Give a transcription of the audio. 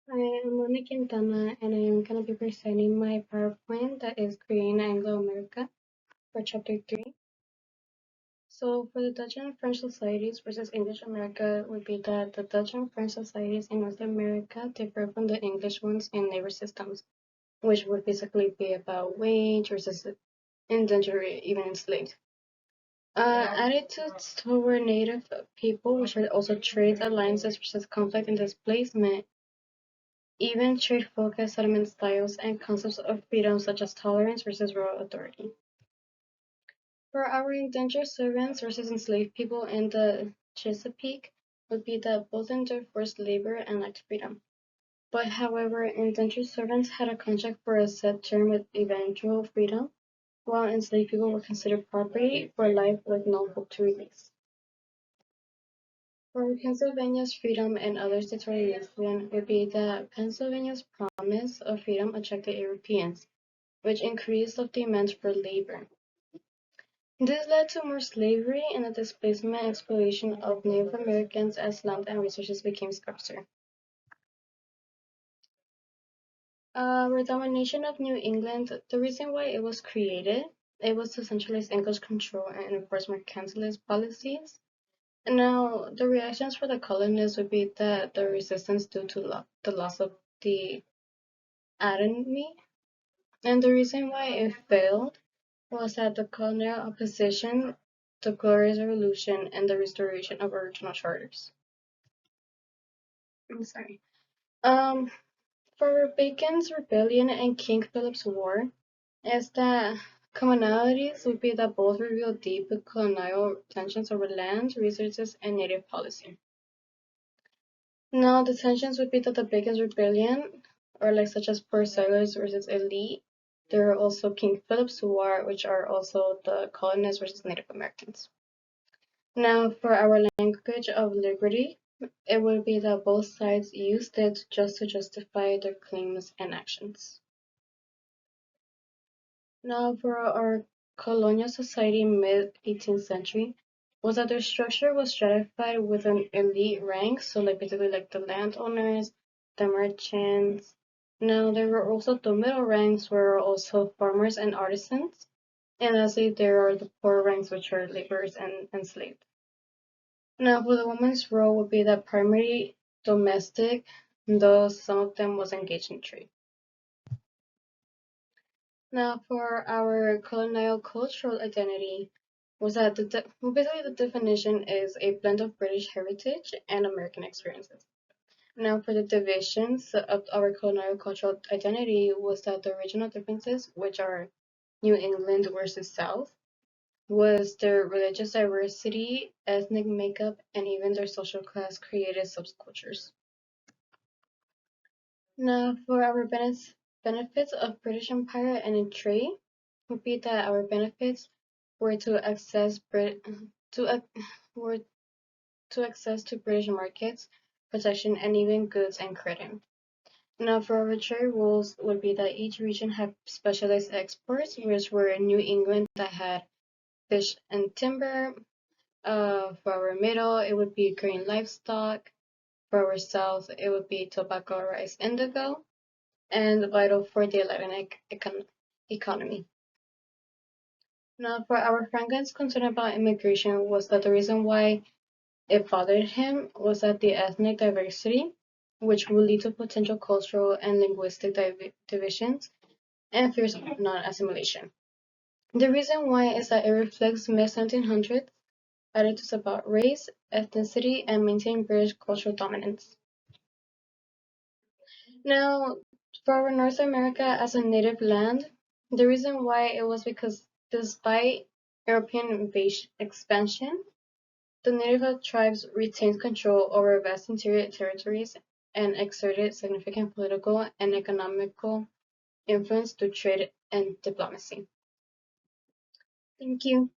I am Mona Quintana and I am going to be presenting my PowerPoint that is creating Anglo America for Chapter 3. So for the Dutch and French societies versus English America would be that the Dutch and French societies in North America differ from the English ones in labor systems, which would basically be about wage versus indentured, even enslaved. Attitudes toward native people, which are also trade alliances versus conflict and displacement, even trade-focused settlement styles and concepts of freedom such as tolerance versus royal authority. For our indentured servants versus enslaved people in the Chesapeake would be that both endured forced labor and lacked freedom. But however, indentured servants had a contract for a set term with eventual freedom, while enslaved people were considered property for life with no hope to release. For Pennsylvania's freedom and other states' variation would be that Pennsylvania's promise of freedom attracted Europeans, which increased the demand for labor. This led to more slavery and the displacement and exploitation of Native Americans as land and resources became scarcer. With domination of New England, the reason why it was created, it was to centralize English control and enforce mercantilist policies. And now the reactions for the colonists would be that the resistance due to the loss of the autonomy, and the reason why it failed was that the colonial opposition, the Glorious Revolution, and the restoration of original charters. I'm sorry. Um, for Bacon's Rebellion and King Philip's War, is that commonalities would be that both reveal deep colonial tensions over land, resources, and native policy. Now, the tensions would be that the Bacon's Rebellion, or like such as poor settlers versus elite, there are also King Philip's War, which are also the colonists versus Native Americans. Now, for our language of liberty, it would be that both sides used it just to justify their claims and actions. Now, for our colonial society mid-18th century, was that their structure was stratified with an elite rank, so like basically like the landowners, the merchants. Now, there were also the middle ranks were also farmers and artisans, and lastly, there are the poor ranks, which are laborers and enslaved. Now, for the woman's role would be that primary domestic, though some of them was engaged in trade. Now, for our colonial cultural identity, was that basically the definition is a blend of British heritage and American experiences. Now, for the divisions of our colonial cultural identity, was that the regional differences, which are New England versus South, was their religious diversity, ethnic makeup, and even their social class created subcultures. Now, for our benefits of British Empire and in trade, would be that our benefits were to access to were to access to British markets, protection, and even goods and credit. Now, for our trade rules would be that each region had specialized exports, which were in New England that had fish and timber. For our middle, it would be grain livestock. For our south, it would be tobacco, rice, indigo, and vital for the Atlantic economy. Now, for our Franklin's concern about immigration was that the reason why it bothered him was that the ethnic diversity, which would lead to potential cultural and linguistic divisions and fears of non-assimilation. The reason why is that it reflects mid-1700s attitudes about race, ethnicity, and maintaining British cultural dominance. Now, for North America as a native land, the reason why it was because despite European expansion, the native tribes retained control over vast interior territories and exerted significant political and economical influence through trade and diplomacy. Thank you.